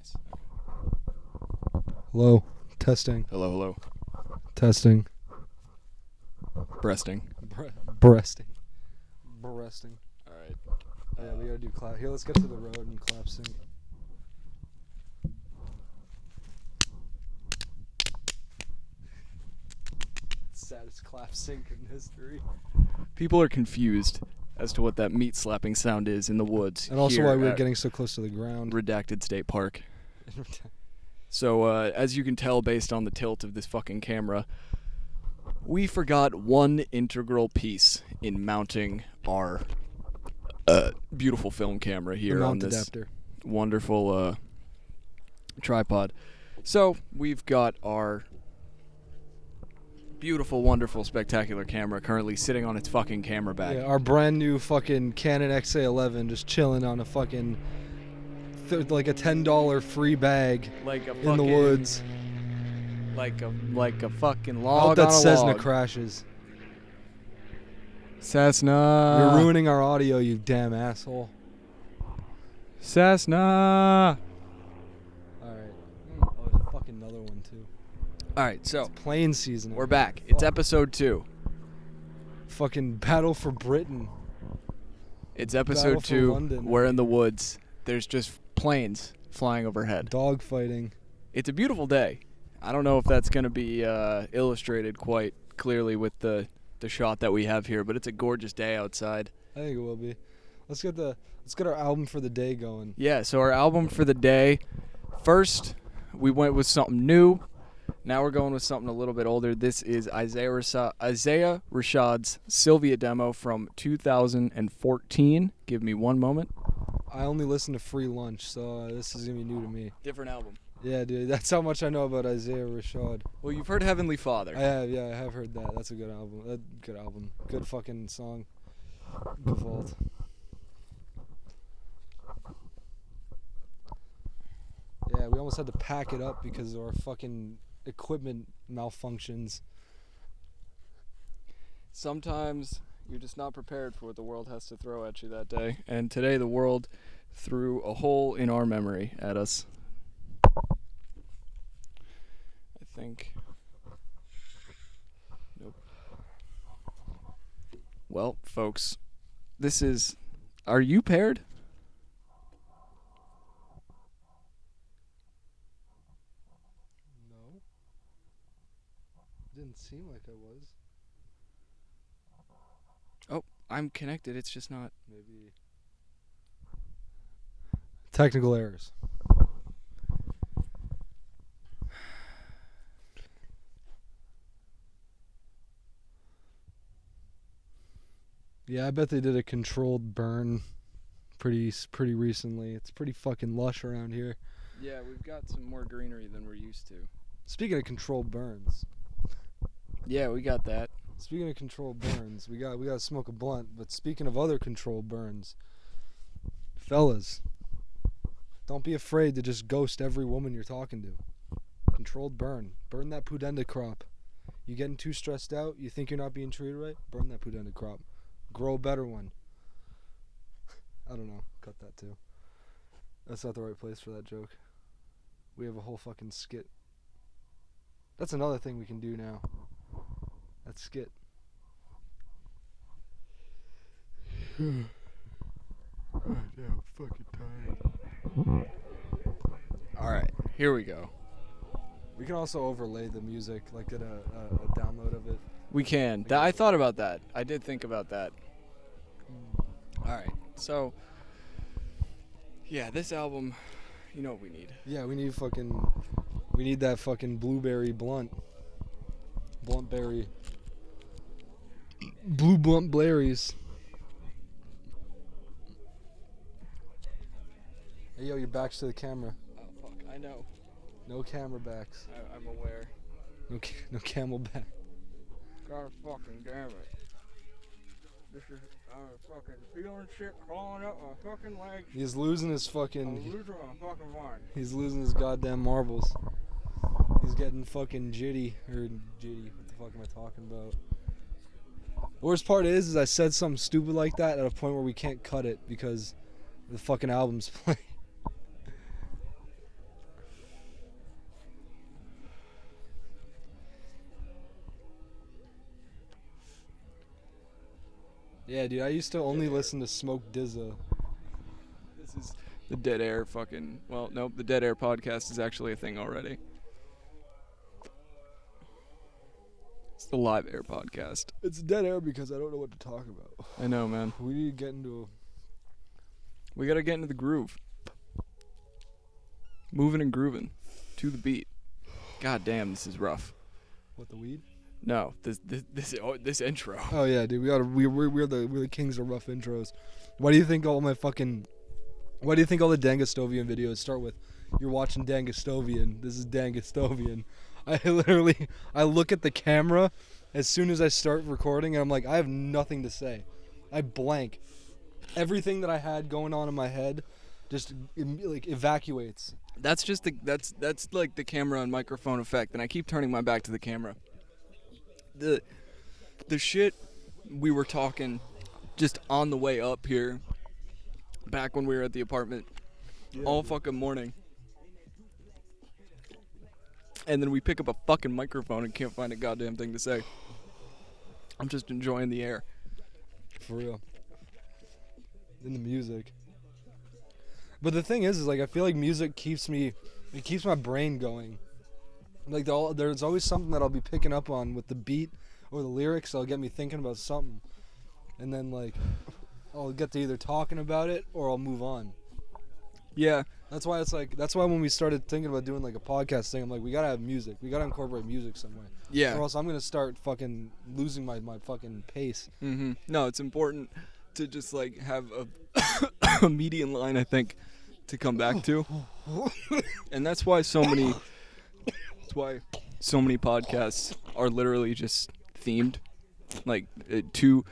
Nice. Hello. Testing. Hello, hello. Testing. Breasting. Breasting. Breasting. All right. Oh, yeah, we gotta do clap. Here, let's get to the road and clap sync. Saddest clap sync in history. People are confused as to what that meat slapping sound is in the woods. And also here why we're at getting so close to the ground. Redacted State Park. So, as you can tell based on the tilt of this fucking camera, we forgot one integral piece in mounting our beautiful film camera here on this adapter. wonderful tripod. So, we've got our beautiful, wonderful, spectacular camera currently sitting on its fucking camera bag. Yeah, our brand new fucking Canon XA11 just chilling on a fucking like a $10 free bag Like a in the woods. Like a fucking I log hope that on a Cessna log. crashes. Cessna. You're ruining our audio, you damn asshole. Cessna. Alright. Oh, there's a fucking another one too. Alright, so It's plane season. we're back. It's episode 2. Fucking Battle for Britain. It's Battle episode for 2. London. We're in the woods. There's just planes flying overhead. Dog fighting. It's a beautiful day. I don't know if that's going to be illustrated quite clearly with the shot that we have here, but it's a gorgeous day outside. I think it will be. Let's get our album for the day going. Yeah, so our album for the day. First, we went with something new. Now we're going with something a little bit older. This is Isaiah Rashad's Cilvia demo from 2014. Give me one moment. I only listen to Free Lunch, so this is going to be new to me. Different album. Yeah, dude, that's how much I know about Isaiah Rashad. Well, you've heard Heavenly Father. I have heard that. That's a good album. Good fucking song. Good vault. Yeah, we almost had to pack it up because of our fucking equipment malfunctions. Sometimes you're just not prepared for what the world has to throw at you that day. And today the world threw a hole in our memory at us. I think. Nope. Well, folks, this is... Are you paired? No. Didn't seem like I was. Oh, I'm connected. It's just not... Maybe. Technical errors. Yeah, I bet they did a controlled burn pretty recently. It's pretty fucking lush around here. Yeah, we've got some more greenery than we're used to. Speaking of controlled burns. Yeah, we got that. Speaking of controlled burns, we got to smoke a blunt. But speaking of other controlled burns, fellas, don't be afraid to just ghost every woman you're talking to. Controlled burn. Burn that pudenda crop. You getting too stressed out? You think you're not being treated right? Burn that pudenda crop. Grow a better one. I don't know. Cut that too. That's not the right place for that joke. We have a whole fucking skit. That's another thing we can do now. That skit. I'm fucking tired. Alright, here we go. We can also overlay the music, like get a download of it. We can. I thought about that. I did think about that. Alright, so... Yeah, this album, you know what we need. Yeah, we need that fucking blueberry blunt. Bluntberry. Blue blunt berries. Hey, yo, your back's to the camera. Oh, fuck, I know. No camera backs. I'm aware. No camel back. God fucking damn it. This is, I'm fucking feeling shit crawling up my fucking legs. He's losing his I'm fucking... losing my fucking mind. He's losing his goddamn marbles. He's getting fucking jitty. What the fuck am I talking about? The worst part is I said something stupid like that at a point where we can't cut it because the fucking album's playing. Yeah, dude, I used to only listen to Smoke Dizza. This is the Dead Air fucking... Well, nope, the Dead Air podcast is actually a thing already. It's the Live Air podcast. It's Dead Air because I don't know what to talk about. I know, man. We need to get into We gotta get into the groove. Moving and grooving to the beat. God damn, this is rough. What, the weed? No, this intro. Oh yeah, dude, we're the kings of rough intros. Why do you think all the Dangastovian videos start with, "You're watching Dangastovian. This is Dangastovian." I look at the camera as soon as I start recording, and I'm like, I have nothing to say. I blank. Everything that I had going on in my head just like evacuates. That's just that's like the camera and microphone effect, and I keep turning my back to the camera. The shit we were talking just on the way up here, back when we were at the apartment, all fucking morning. And then we pick up a fucking microphone and can't find a goddamn thing to say. I'm just enjoying the air. For real. In the music. But the thing is like I feel like music keeps my brain going. Like there's always something that I'll be picking up on with the beat or the lyrics that'll get me thinking about something. And then like I'll get to either talking about it or I'll move on. Yeah. That's why when we started thinking about doing like a podcast thing, I'm like, we gotta have music. We gotta incorporate music somewhere. Yeah. Or else I'm gonna start fucking losing my fucking pace. Mm-hmm. No, it's important to just like have a median line, I think, to come back to. And that's why so many podcasts are literally just themed. Like two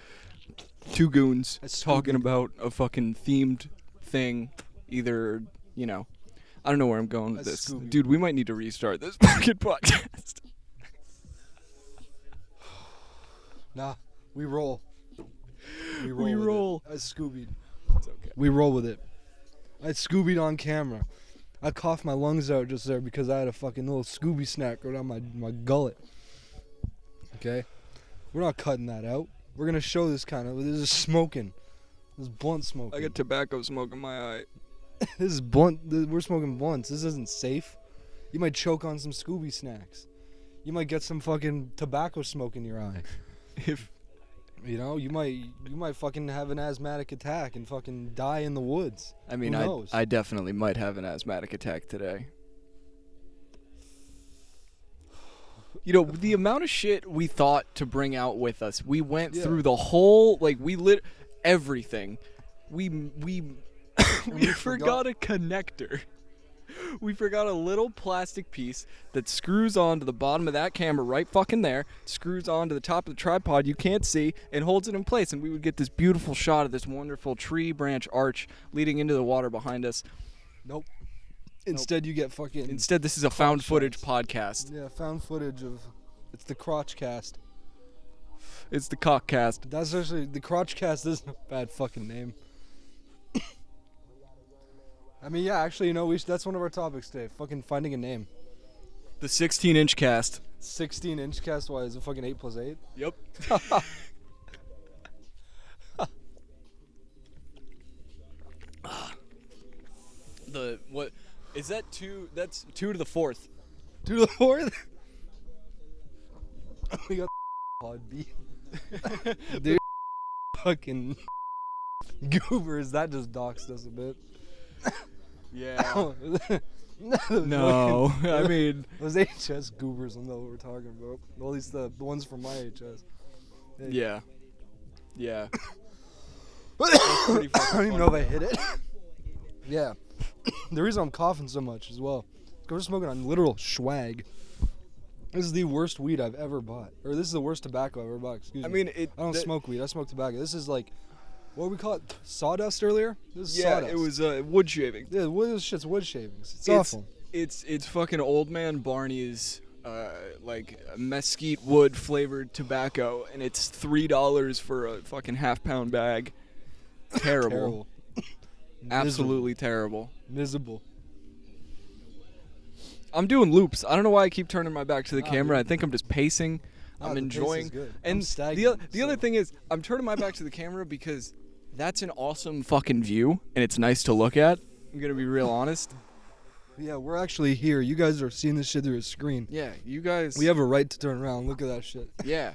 goons talking about a fucking themed thing. Either, you know, I don't know where I'm going with this. Scooby. Dude, we might need to restart this fucking podcast. Nah, we roll. We roll. I Scoobied. It's okay. We roll with it. I Scoobied on camera. I coughed my lungs out just there because I had a fucking little Scooby snack right on my gullet. Okay? We're not cutting that out. We're going to show this this is smoking. This is blunt smoking. I got tobacco smoke in my eye. This is blunt. We're smoking blunts. This isn't safe. You might choke on some Scooby snacks. You might get some fucking tobacco smoke in your eye. If You know, you might fucking have an asthmatic attack and fucking die in the woods. I mean, Who knows? I definitely might have an asthmatic attack today. You know, the amount of shit we thought to bring out with us. We went through the whole, like, we lit everything. We forgot a connector. We forgot a little plastic piece that screws onto the bottom of that camera right fucking there, screws onto the top of the tripod you can't see, and holds it in place. And we would get this beautiful shot of this wonderful tree branch arch leading into the water behind us. Nope. Instead, you get fucking... Instead, this is a found crotch footage shots. podcast. Yeah, found footage of... It's the crotch cast. It's the cock cast. That's actually... The crotch cast isn't a bad fucking name. I mean, yeah, actually, you know, that's one of our topics today. Fucking finding a name. The 16-inch cast. 16-inch cast, why? Is it fucking 8 plus 8? Yep. What is that? That's 2 to the 4th. 2 to the 4th? We got pod B. Dude, fucking goobers. That just doxed us a bit. Yeah. No, I mean those HS goobers. I know what we're talking about. Well, at least the ones from my HS. Hey. Yeah. Yeah. I don't even know if I hit it. Yeah. The reason I'm coughing so much as well, because we're smoking on literal swag. This is the worst weed I've ever bought, or this is the worst tobacco I've ever bought. Excuse me. I mean, I don't smoke weed. I smoke tobacco. This is like, what we call it? Sawdust earlier. This is sawdust. It was wood shaving. Yeah, this shit's wood shavings. It's awful. It's fucking old man Barney's like mesquite wood flavored tobacco, and it's $3 for a fucking half-pound bag. Terrible. Absolutely terrible. Miserable. I'm doing loops. I don't know why I keep turning my back to the camera. I think I'm just pacing. I'm the taste is enjoying. good. I'm And stagnant, the other thing is, I'm turning my back to the camera because that's an awesome fucking view, and it's nice to look at. I'm gonna be real honest. Yeah, we're actually here. You guys are seeing this shit through a screen. Yeah, you guys. We have a right to turn around. Look at that shit. Yeah,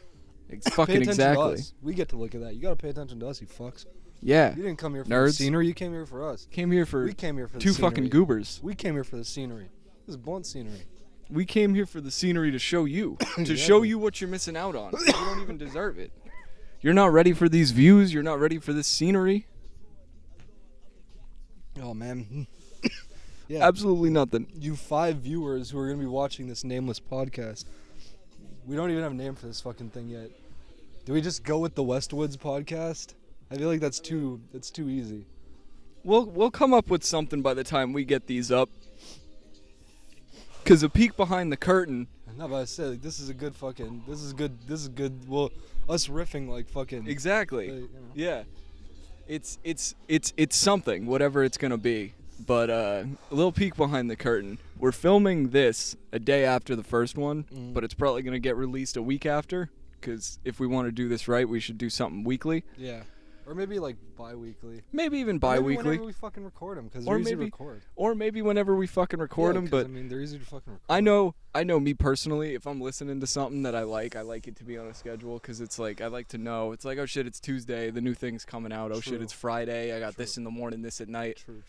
Pay fucking attention exactly. to us. We get to look at that. You gotta pay attention to us, you fucks. Yeah. You didn't come here for Nerds. the scenery. You came here for us. Came here for We came here for the two scenery. fucking goobers. We came here for the scenery. This is blunt scenery. We came here for the scenery to show you, to Exactly. show you what you're missing out on. You don't even deserve it. You're not ready for these views. You're not ready for this scenery. Oh man. Yeah. Absolutely nothing. You 5 viewers who are gonna be watching this nameless podcast. We don't even have a name for this fucking thing yet. Do we just go with the Westwoods podcast? I feel like that's too easy. We'll come up with something by the time we get these up. Cause a peek behind the curtain. No, but I said like, this is good. Well, us riffing like fucking Exactly. you know. Yeah. It's something, whatever it's gonna be. But a little peek behind the curtain. We're filming this a day after the first one, but it's probably gonna get released a week after. Cause if we want to do this right, we should do something weekly. Yeah. Or maybe like bi-weekly. Maybe even Maybe bi-weekly. whenever we fucking record them, because Or they're easy to maybe- record. Or maybe whenever we fucking record them. 'Cause, But I mean, they're easy to fucking record. I know me personally, if I'm listening to something that I like it to be on a schedule, because it's like, I like to know, it's like, oh shit, it's Tuesday, the new thing's coming out, oh shit, True. it's Friday, I got True. this in the morning, this at night, True.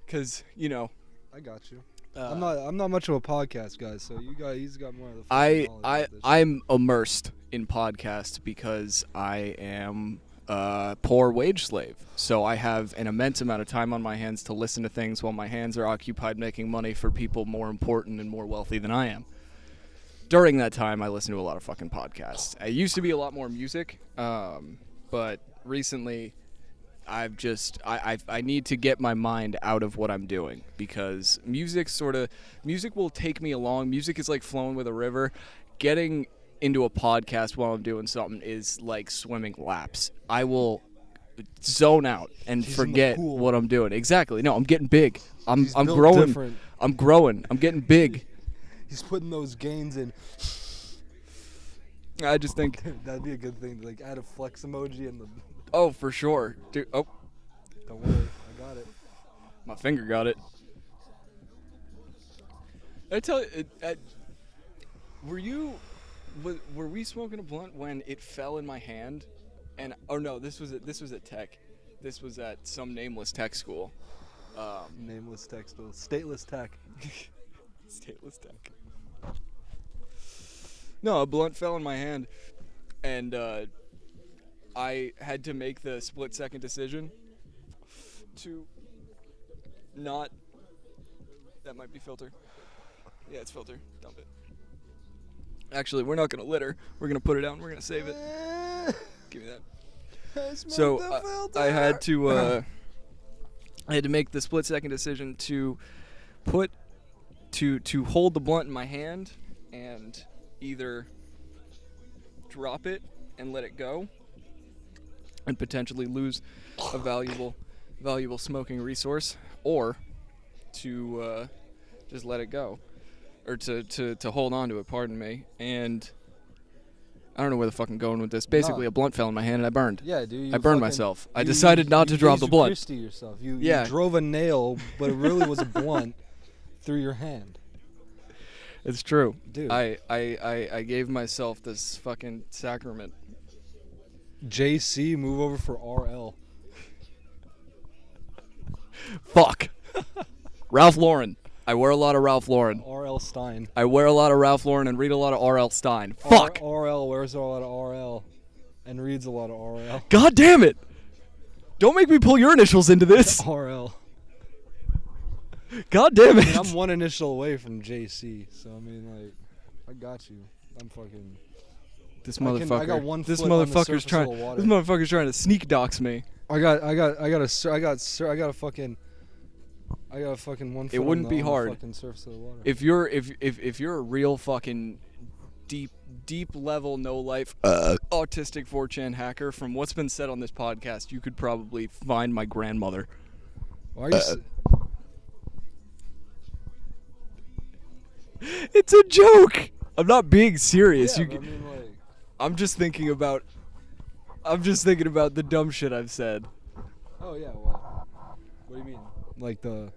because, you know. I got you. I'm not much of a podcast guy, so he's got more of the fucking I knowledge of this. I'm immersed in podcasts because I am a poor wage slave. So I have an immense amount of time on my hands to listen to things while my hands are occupied making money for people more important and more wealthy than I am. During that time, I listen to a lot of fucking podcasts. I used to be a lot more music, but recently I've just I need to get my mind out of what I'm doing, because music will take me along. Music is like flowing with a river. Getting into a podcast while I'm doing something is like swimming laps. I will zone out and He's in the forget pool. what I'm doing. Exactly. No, I'm getting big. I'm He's built growing. different. I'm growing. I'm getting big. He's putting those gains in. I just think, That'd be a good thing to like add a flex emoji in the. oh, for sure. Dude, oh, Don't worry, I got it. my finger got it. I tell you, were we smoking a blunt when it fell in my hand? And oh no, this was at tech. This was at some nameless tech school. Nameless tech still. Stateless tech. Stateless tech. No, a blunt fell in my hand, and I had to make the split-second decision to not. That might be filter. Yeah, it's filter. Dump it. Actually, we're not gonna litter. We're gonna put it out and we're gonna save it. Give me that. So I had to make the split-second decision to to hold the blunt in my hand and either drop it and let it go and potentially lose a valuable smoking resource, or to just let it go, or to hold on to it, pardon me. And I don't know where the fuck I'm going with this. Basically, a blunt fell in my hand and I burned. Yeah, dude. I burned myself. I decided not to drop the blunt. You yourself. You Yeah. drove a nail, but it really was a blunt through your hand. It's true. Dude. I gave myself this fucking sacrament. JC, move over for RL. Fuck. Ralph Lauren. I wear a lot of Ralph Lauren. RL Stein. I wear a lot of Ralph Lauren and read a lot of R.L. Stein. Fuck. RL wears a lot of RL and reads a lot of RL. God damn it. Don't make me pull your initials into this. RL. God damn I it. mean, I'm one initial away from JC, so I mean, like, I got you. I'm fucking. This I motherfucker. got one this foot on the motherfucker's surface of trying. the water. This motherfucker's trying to sneak dox me. I got a fucking 1 foot. It wouldn't on be the hard. fucking surface of the water. If you're a real fucking deep level no life autistic 4chan hacker, from what's been said on this podcast, you could probably find my grandmother. Why are you? It's a joke. I'm not being serious. Yeah, You but I mean, like, I'm just thinking about the dumb shit I've said. Oh yeah. Well, what do you mean? Like the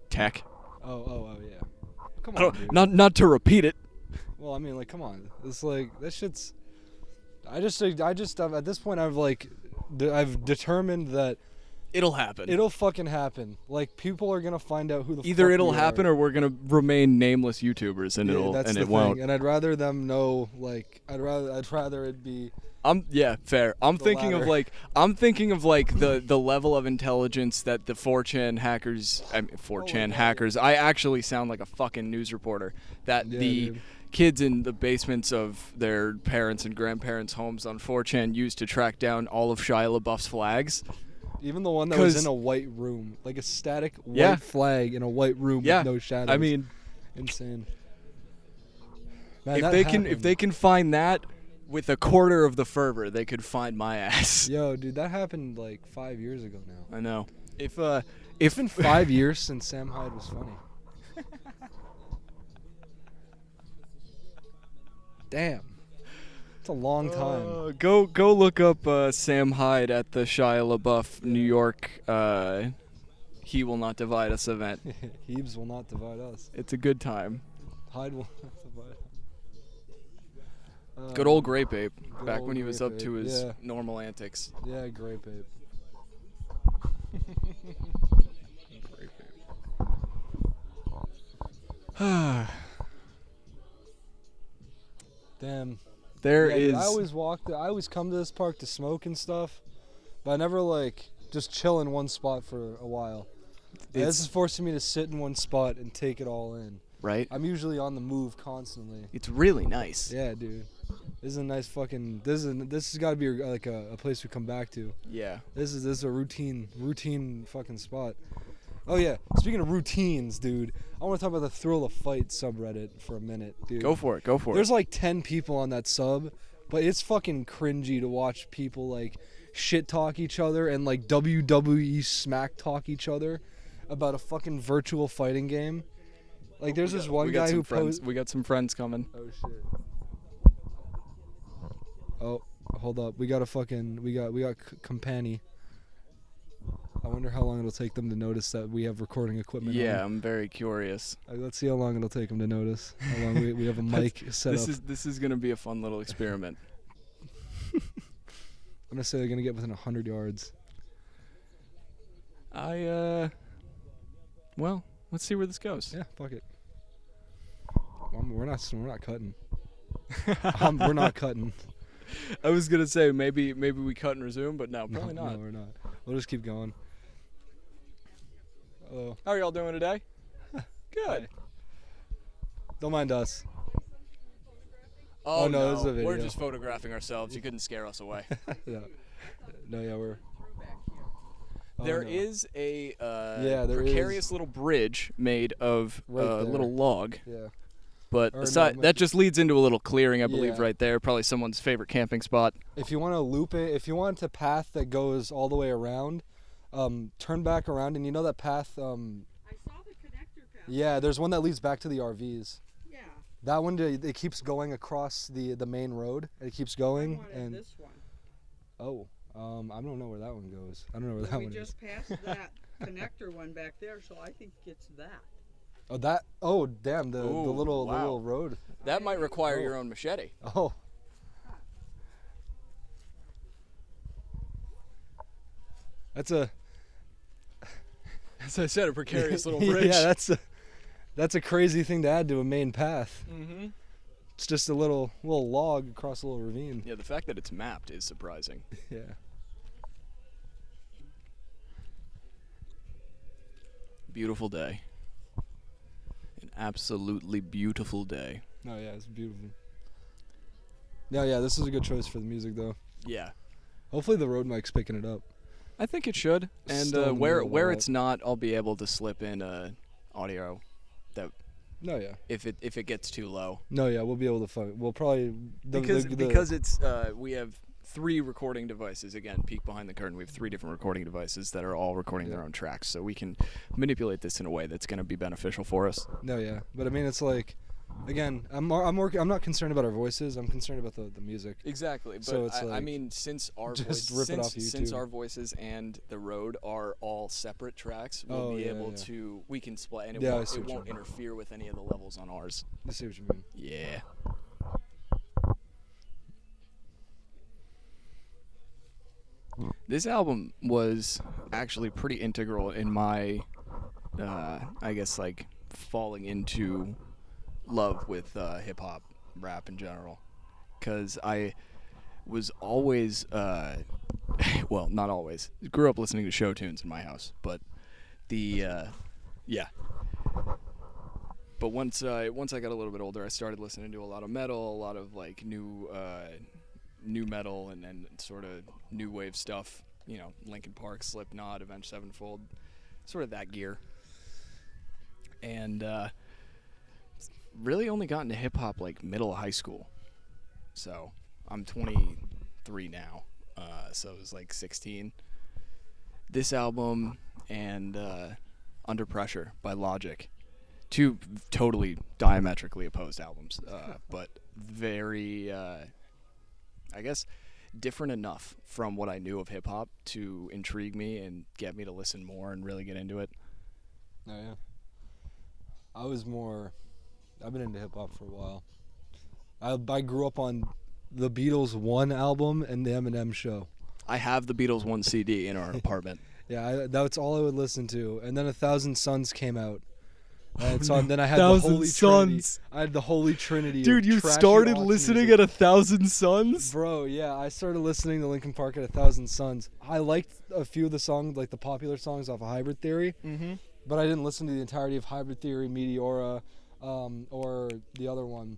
Tech. Oh yeah. Come I on, don't, dude. not to repeat it. Well, I mean, like, come on. It's like that shit's. I just at this point I've determined that It'll happen. it'll fucking happen. Like, people are gonna find out who the Either fuck it'll we happen are. or we're gonna remain nameless YouTubers, and That's the it thing. won't. And I'd rather them know. Like, I'd rather it be. Fair. I'm The thinking of latter. like the level of intelligence that the 4chan hackers, hackers. I actually sound like a fucking news reporter. That Yeah, the dude. kids in the basements of their parents' and grandparents' homes on 4chan used to track down all of Shia LaBeouf's flags. Even the one that was 'Cause- in a white room, like a static white Yeah. flag in a white room Yeah. with no shadows. I mean, insane. Man, if that they happened. can find that with a quarter of the fervor, they could find my ass. Yo, dude, that happened like 5 years ago now. I know. It's It's been 5 years since Sam Hyde was funny. Damn. It's a long time. Go look up Sam Hyde at the Shia LaBeouf New York He Will Not Divide Us event. Hebes will not divide us. It's a good time. Hyde will not divide us. Good old Grape Ape, back old when he was Grape up to Ape, his yeah. normal antics. Yeah, Grape Ape. Grape Ape. Damn. There Yeah, is. dude, I always come to this park to smoke and stuff, but I never like just chill in one spot for a while. And this is forcing me to sit in one spot and take it all in. Right? I'm usually on the move constantly. It's really nice. Yeah, dude. This is a nice fucking. This has got to be like a place we come back to. Yeah. This is a routine fucking spot. Oh yeah. Speaking of routines, dude, I want to talk about the Thrill of Fight subreddit for a minute, dude. Go for it. There's like 10 people on that sub, but it's fucking cringy to watch people like shit talk each other and like WWE smack talk each other about a fucking virtual fighting game. Like there's this one guy who posed. We got some friends coming. Oh shit. Oh, hold up. We got Company. I wonder how long it'll take them to notice that we have recording equipment Yeah, on. I'm very curious. Let's see how long it'll take them to notice. How long we have a mic set up. This is gonna be a fun little experiment. I'm gonna say they're gonna get within 100 yards. Well, let's see where this goes. Yeah, fuck it. We're not cutting. We're not cutting. I was gonna say maybe we cut and resume, but no, probably No, not. we're not. We'll just keep going. Oh, How are y'all doing today? Good. don't mind us. Oh, no, this is a We're video. just photographing ourselves. You couldn't scare us away. No, yeah, we're. Oh, There no. is a Yeah, there precarious is. little bridge made of Right a there. little log, Yeah. but Or aside, no, that just leads into a little clearing, I believe, Yeah. right there. Probably someone's favorite camping spot. If you want to loop it, if you want a path that goes all the way around, turn back around, and you know that path. I saw the connector path. Yeah, there's one that leads back to the RVs. Yeah. That one, it keeps going across the main road. It keeps I going, wanted and this one. I don't know where that one goes. I don't know where Well, that we one is. just passed that connector one back there, so I think it's that. Oh, that. Oh, damn. The Ooh, little wow. the little road. That might require Oh. your own machete. Oh. That's a. As I said, a precarious little bridge. Yeah, that's a crazy thing to add to a main path. Mm-hmm. It's just a little log across a little ravine. Yeah, the fact that it's mapped is surprising. Yeah. Beautiful day. An absolutely beautiful day. No, yeah, it's beautiful. No, yeah, this is a good choice for the music though. Yeah. Hopefully the road mic's picking it up. I think it should. And Still in the where middle of all it's not, I'll be able to slip in audio that No, yeah. if it gets too low. No, yeah, we'll be able to find. We'll probably Because it's we have 3 recording devices. Again, peek behind the curtain. We have 3 different recording devices that are all recording their own tracks, so we can manipulate this in a way that's going to be beneficial for us. No, yeah, but I mean, it's like Again, I'm not concerned about our voices. I'm concerned about the music. Exactly, but So it's I like, mean, since our just rip it off since YouTube. our voices and the road are all separate tracks, we'll be able to we can split, and it Yeah, I won't, see it what you won't mean. interfere with any of the levels on ours. I see what you mean. Yeah. This album was actually pretty integral in my, I guess, like, falling into love with hip-hop, rap in general. Because I was always, well, not always, grew up listening to show tunes in my house, but yeah. But once I got a little bit older, I started listening to a lot of metal, a lot of, like, new metal and sort of new wave stuff, you know, Linkin Park, Slipknot, Avenged Sevenfold, sort of that gear. And really only got into hip hop like middle of high school. So I'm 23 now, so it was like 16. This album and Under Pressure by Logic, two totally diametrically opposed albums, but very I guess different enough from what I knew of hip hop to intrigue me and get me to listen more and really get into it. Oh yeah. I've been into hip hop for a while. I grew up on the Beatles 1 album and the Eminem Show. I have the Beatles 1 CD in our apartment. Yeah, that's all I would listen to. And then 1,000 Suns came out. And so no. then I had the 1,000 Holy Trinity. Suns. I had the Holy Trinity. Dude, of you trashy started aux listening music. at 1,000 Suns? Bro, yeah, I started listening to Linkin Park at 1,000 Suns. I liked a few of the songs, like the popular songs off of Hybrid Theory, but I didn't listen to the entirety of Hybrid Theory, Meteora, or the other one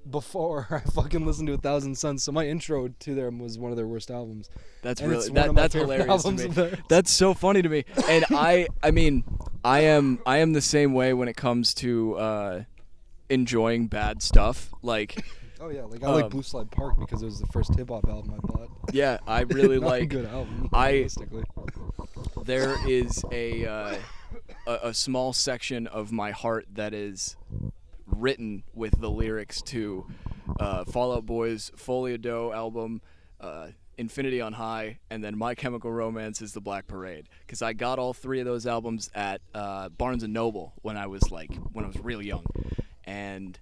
before I fucking listened to 1,000 Suns. So my intro to them was one of their worst albums. That's And really it's one of my that's favorite hilarious to albums me. of theirs. That's so funny to me. And I mean, I am the same way when it comes to enjoying bad stuff. Like, Oh yeah, like I like Blue Slide Park because it was the first hip hop album I bought. yeah, I really Not a like. good album. I- realistically. There is a small section of my heart that is written with the lyrics to Fall Out Boy's Folia Doe album, Infinity on High, and then My Chemical Romance is The Black Parade. Because I got all three of those albums at Barnes & Noble when I was real young. And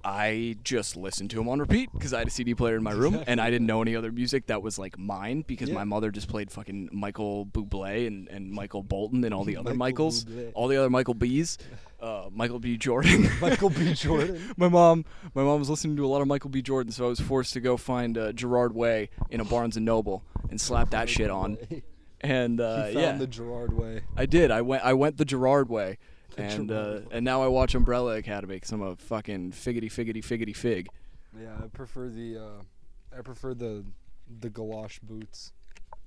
I just listened to them on repeat because I had a CD player in my room and I didn't know any other music that was like mine because my mother just played fucking Michael Bublé and Michael Bolton and all the other Michaels, all the other Michael B's, Michael B. Jordan. Michael B. Jordan. My mom was listening to a lot of Michael B. Jordan, so I was forced to go find Gerard Way in a Barnes & Noble and slap that shit on. And He found the Gerard way. I did. I went the Gerard way. And now I watch Umbrella Academy because I'm a fucking figgity fig. Yeah, I prefer the galosh boots.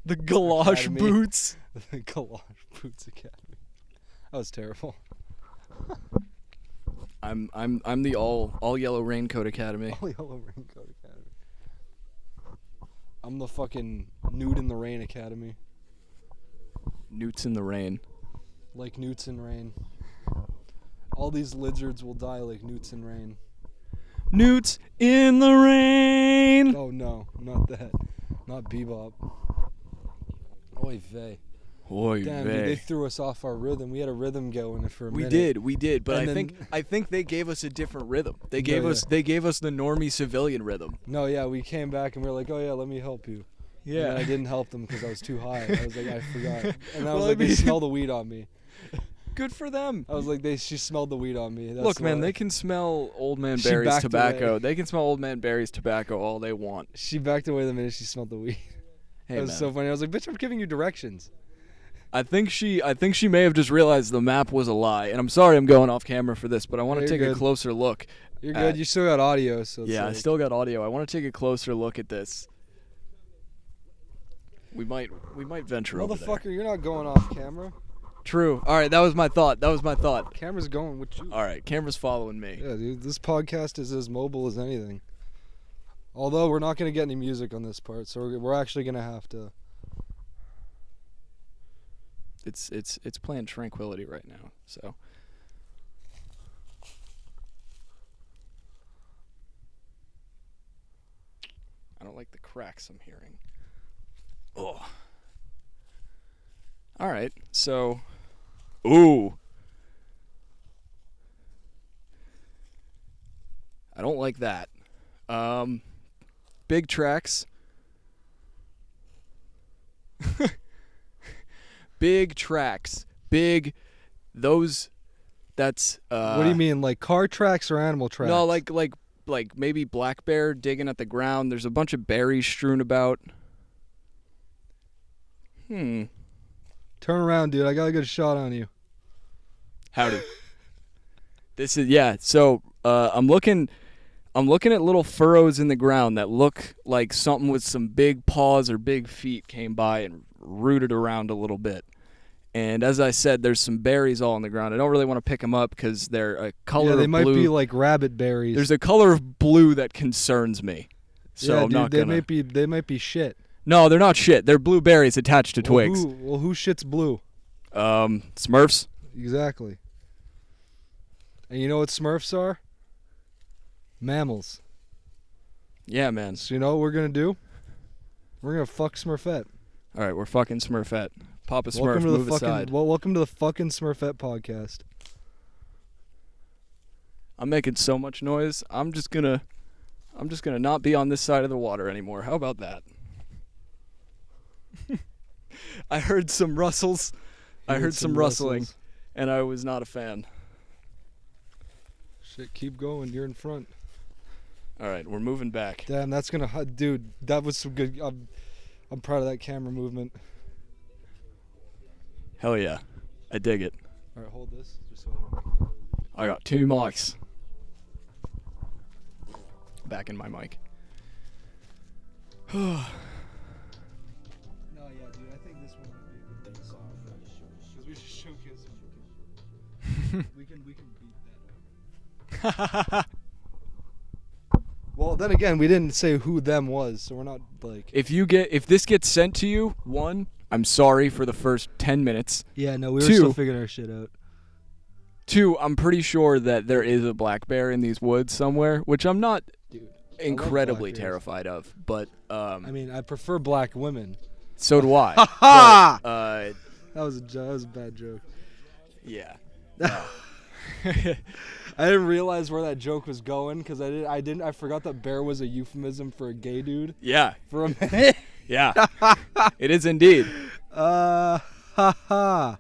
The Galosh Academy. Boots. The galosh boots academy. That was terrible. I'm the all yellow raincoat academy. All yellow raincoat academy. I'm the fucking nude in the rain academy. Newts in the rain. Like newts in rain. All these lizards will die like newts in rain. Newts in the rain. Oh no, not that. Not bebop. Oy vey. Oy Damn, vey. dude, they threw us off our rhythm. We had a rhythm going for a We minute. did, but And I think they gave us a different rhythm. They No, gave yeah. us the normie civilian rhythm. No, yeah, we came back and we were like, oh yeah, let me help you. And then I didn't help them because I was too high. I was like, I forgot. And I was Well, like, I mean- they smell the weed on me. Good for them. I was like, she smelled the weed on me. That's Look, man, why. they can smell Old Man She Barry's backed tobacco. away. They can smell Old Man Barry's tobacco all they want. She backed away the minute she smelled the weed. Hey, That was man. so funny. I was like, bitch, I'm giving you directions. I think she may have just realized the map was a lie. And I'm sorry I'm going off camera for this, but I want to Yeah, take you're a good. closer look. You're good. You still got audio, so it's Yeah, I like, still got audio. I want to take a closer look at this. We might venture over there. motherfucker, you're not going off camera. True. All right, that was my thought. Camera's going with you. All right, camera's following me. Yeah, dude, this podcast is as mobile as anything. Although we're not going to get any music on this part, so we're actually going to have to. It's playing Tranquility right now. So like the cracks I'm hearing. Oh. All right, so, ooh. I don't like that. Big tracks. Big tracks. Big, those, that's, What do you mean, like car tracks or animal tracks? No, like maybe black bear digging at the ground. There's a bunch of berries strewn about. Turn around, dude. I got a good shot on you. Howdy. This is, yeah, so I'm looking at little furrows in the ground that look like something with some big paws or big feet came by and rooted around a little bit. And as I said, there's some berries all on the ground. I don't really want to pick them up because they're a color of blue. Yeah, they might be like rabbit berries. There's a color of blue that concerns me. So yeah, I'm dude, not gonna. They might be shit. No, they're not shit. They're blue berries attached to twigs. Who shits blue? Smurfs. Exactly. And you know what Smurfs are? Mammals. Yeah, man. So you know what we're gonna do? We're gonna fuck Smurfette. All right, we're fucking Smurfette. Papa Smurf, Welcome to move the fucking aside. welcome to the fucking Smurfette podcast. I'm making so much noise. I'm just gonna not be on this side of the water anymore. How about that? I heard some rustles. I heard some rustling, rustles. and I was not a fan. Shit, keep going. You're in front. All right, we're moving back. Damn, that's gonna, dude. That was some good. I'm proud of that camera movement. Hell yeah, I dig it. All right, hold this. Just so I don't. I got 2 mics. Back in my mic. No, yeah, dude. I think this one would be a good song. Because we just showcase him. we can beat that up. Well, then again, we didn't say who them was, so we're not like. If this gets sent to you, 1, I'm sorry for the first 10 minutes. Yeah, no, we were 2, still figuring our shit out. 2, I'm pretty sure that there is a black bear in these woods somewhere, which I'm not Dude, incredibly black bears. terrified of, but I mean, I prefer black women. so do I. Ha! But, That was a bad joke. yeah. I didn't realize where that joke was going because I forgot that bear was a euphemism for a gay dude Yeah. for a minute. Yeah. It is indeed. Ha.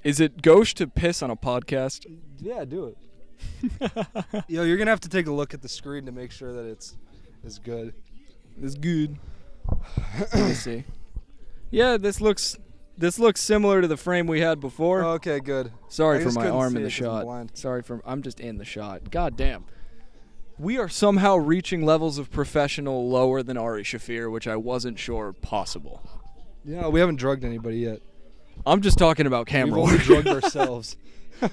Is it gauche to piss on a podcast? Yeah, do it. Yo, you're gonna have to take a look at the screen to make sure that it's good. It's good. Let me see. Yeah, this looks similar to the frame we had before. Okay, good. Sorry I for just my couldn't arm see in the it 'cause I'm shot. blind. I'm just in the shot. God damn. We are somehow reaching levels of professional lower than Ari Shafir, which I wasn't sure possible. Yeah, we haven't drugged anybody yet. I'm just talking about We've camera only work. drugged ourselves.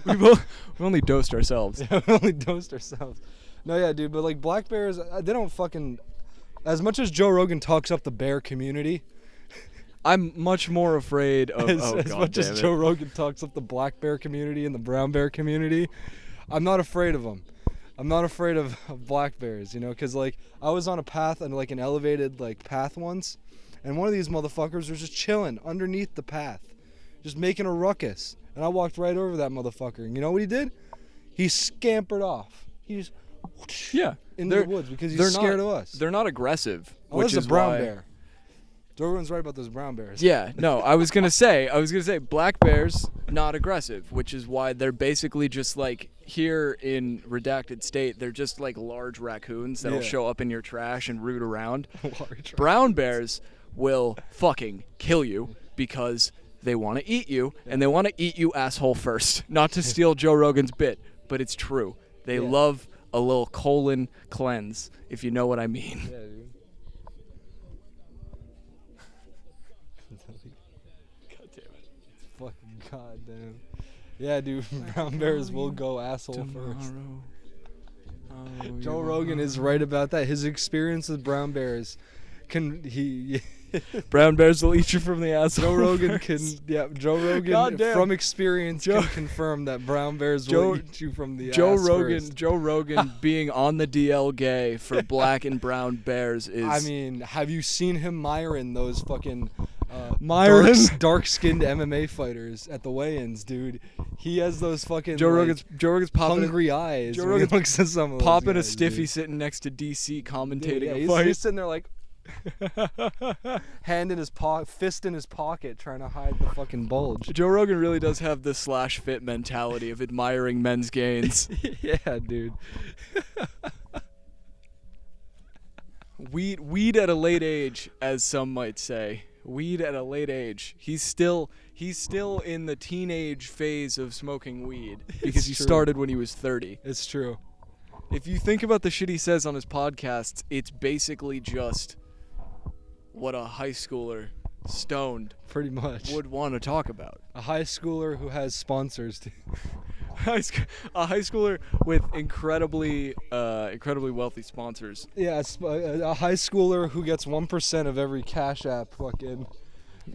We've only dosed ourselves. Yeah, we only dosed ourselves. No, yeah, dude, but like black bears, they don't fucking. As much as Joe Rogan talks up the bear community, I'm much more afraid of. as much as Joe Rogan talks up the black bear community and the brown bear community, I'm not afraid of them. I'm not afraid of black bears, you know, because like I was on a path and like an elevated like path once, and one of these motherfuckers was just chilling underneath the path, just making a ruckus, and I walked right over that motherfucker, and you know what he did? He scampered off. He just Yeah. into the woods because he's scared of us. They're not aggressive. Unless which it's is a brown why, bear. Joe Rogan's right about those brown bears. Yeah, no, I was gonna say black bears not aggressive, which is why they're basically just like here in redacted state. They're just like large raccoons that'll Yeah. show up in your trash and root around. Large Brown bears will fucking kill you because they want to eat you, and they want to eat you asshole first. Not to steal Joe Rogan's bit, but it's true. They Yeah. love a little colon cleanse, if you know what I mean. Yeah, dude. God damn it. Fucking goddamn. Yeah, dude. Brown bears will go asshole first. Joe Rogan is right about that. His experience with brown bears, he Brown bears will eat you from the asshole. Joe Rogan first. Joe Rogan Goddamn. from experience can confirm that brown bears will eat you from the Joe ass Rogan, first. Joe Rogan being on the DL gay for black and brown bears is. I mean, have you seen him miring those fucking Myron? dark-skinned MMA fighters at the weigh-ins, dude? He has those fucking Joe Rogan's popping hungry eyes. Joe when he Rogan's looks at some of those popping a guys, stiffy dude. sitting next to DC commentating Yeah, a he's, fight. he's sitting there like hand in his fist in his pocket, trying to hide the fucking bulge. Joe Rogan really does have the slash fit mentality of admiring men's gains. Yeah, dude. Weed at a late age, as some might say. Weed at a late age. He's still in the teenage phase of smoking weed because he true. started when he was 30. It's true. If you think about the shit he says on his podcasts, it's basically just what a high schooler stoned Pretty much. would want to talk about. A high schooler who has sponsors. A high schooler with incredibly wealthy sponsors. Yeah, a high schooler who gets 1% of every Cash App fucking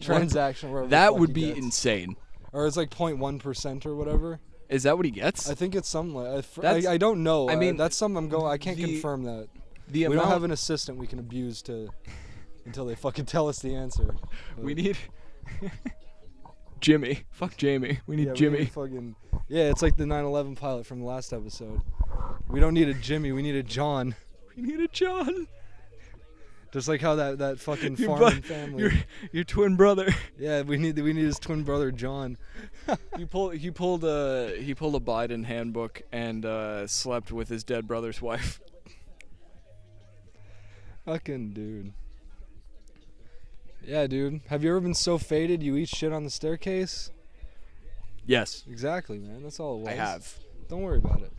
transaction. Wherever the That fuck would he be gets. insane. Or it's like 0.1% or whatever. Is that what he gets? I think it's something like. That's- I don't know. I mean, that's something I'm going. I can't the- confirm that. The We amount don't have an assistant we can abuse until they fucking tell us the answer. we need Jimmy. Fuck Jamie. We need Yeah, Jimmy. Yeah, it's like the 9/11 pilot from the last episode. We don't need a Jimmy. We need a John. We need a John. Just like how that fucking Your farming bu- family. Your twin brother. Yeah, we need his twin brother John. He pulled a Biden handbook and slept with his dead brother's wife. Fucking dude. Yeah, dude. Have you ever been so faded you eat shit on the staircase? Yes, Exactly, man. That's all it was. I have. Don't worry about it.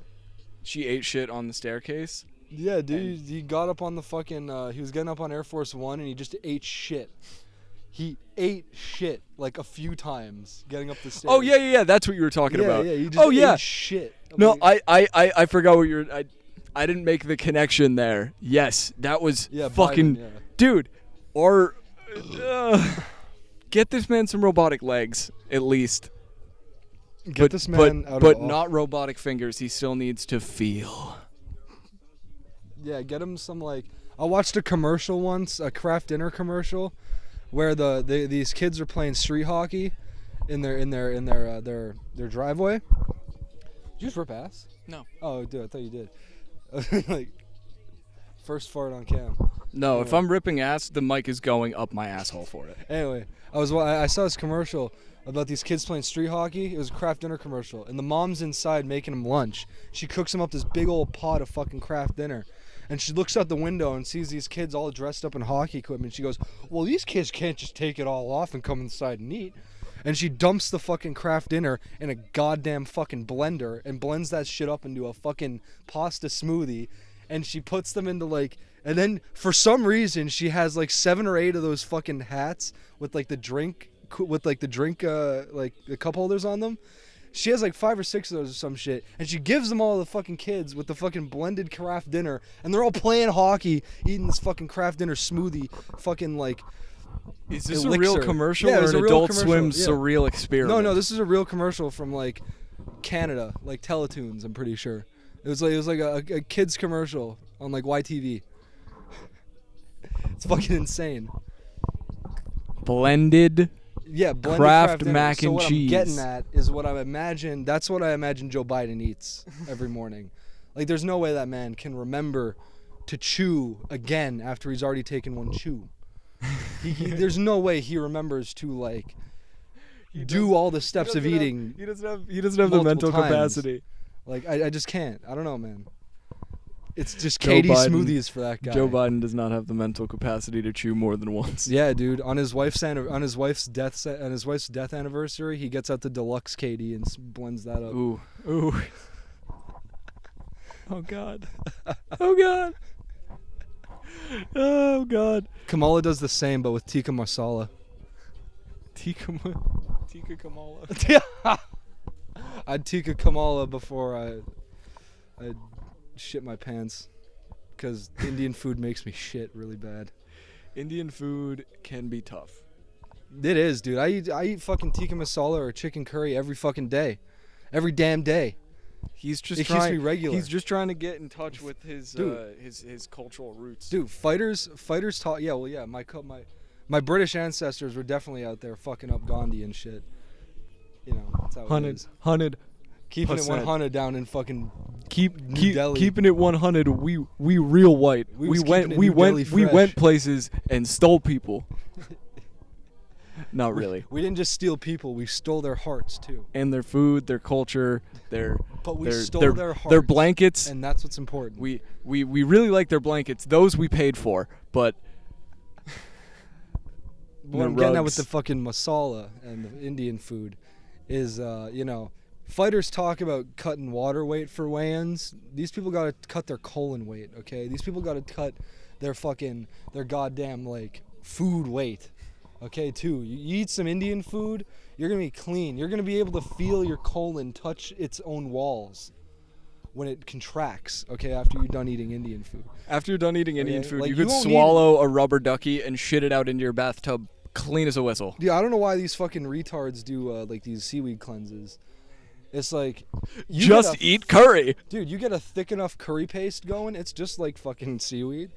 She ate shit on the staircase. Yeah, dude. He got up on the fucking. He was getting up on Air Force One and he just ate shit. He ate shit like a few times getting up the stairs. Oh yeah. That's what you were talking about. Yeah, you just Oh yeah. ate shit. I'm No, like, I forgot what you're. I didn't make the connection there. Yes, that was Yeah, fucking Biden, yeah. dude. Or get this man some robotic legs at least. Get this man out but of not robotic fingers. He still needs to feel. Yeah, get him some like. I watched a commercial once, a Kraft dinner commercial, where these kids are playing street hockey, in their driveway. Did you just rip ass? No. Oh, dude, I thought you did. Like, first fart on cam. No, if Yeah. I'm ripping ass, the mic is going up my asshole for it. Anyway, I saw this commercial about these kids playing street hockey. It was a Kraft dinner commercial, and the mom's inside making them lunch. She cooks them up this big old pot of fucking Kraft dinner, and she looks out the window and sees these kids all dressed up in hockey equipment. She goes, "Well, these kids can't just take it all off and come inside and eat." And she dumps the fucking Kraft dinner in a goddamn fucking blender and blends that shit up into a fucking pasta smoothie, and she puts them into like. And then for some reason she has like 7 or 8 of those fucking hats with like the drink like the cup holders on them. She has like 5 or 6 of those or some shit, and she gives them all to the fucking kids with the fucking blended Kraft dinner, and they're all playing hockey, eating this fucking Kraft dinner smoothie, fucking like. Is this a Elixir. real commercial Yeah, it or was an a real Adult commercial, Swim yeah. surreal experiment? No, this is a real commercial from like Canada, like Teletoons. I'm pretty sure it was like a kids commercial on like YTV. It's fucking insane. Blended. Yeah, blended Kraft dinner. mac So and what cheese. I'm getting at is what I imagine. That's what I imagine Joe Biden eats every morning. Like, there's no way that man can remember to chew again after he's already taken one chew. There's no way he remembers to like do all the steps of eating. He doesn't have the multiple mental times. capacity. Like, I just can't. I don't know, man. It's just Joe Katie Biden- smoothies for that guy. Joe Biden does not have the mental capacity to chew more than once. Yeah, dude. On his wife's death anniversary, he gets out the deluxe Katie and blends that up. Ooh. Oh God. Oh God. Oh God. Kamala does the same, but with tikka masala. Tikka Kamala. I'd tikka Kamala before I'd shit my pants, because Indian food makes me shit really bad. Indian food can be tough. It is, dude. I eat fucking tikka masala or chicken curry every fucking day, every damn day. He's just It keeps trying. me regular. He's just trying to get in touch with his Dude. his cultural roots. Dude, fighters taught. Yeah, well, yeah. My British ancestors were definitely out there fucking up Gandhi and shit. You know, that's how it is. 100. Keeping it %. 100 down in fucking Keep Delhi. keeping it 100. We real white. We We was went keeping it we New went Delhi we fresh. went places and stole people. Not really. We didn't just steal people, we stole their hearts too. And their food, their culture, their But we their, stole their, their hearts. their blankets. And that's what's important. We really like their blankets. Those we paid for, but What the I'm getting at with rugs. the fucking masala and the Indian food is, you know, fighters talk about cutting water weight for weigh-ins. These people got to cut their colon weight, okay? These people got to cut their goddamn, like, food weight, okay, too. You eat some Indian food, you're going to be clean. You're going to be able to feel your colon touch its own walls when it contracts, okay, after you're done eating Indian food. after you're done eating Indian Okay, food, like, you you could won't need- swallow a rubber ducky and shit it out into your bathtub clean as a whistle. Yeah, I don't know why these fucking retards do, like, these seaweed cleanses. It's like... you Just get a eat curry. Dude, you get a thick enough curry paste going, it's just like fucking seaweed.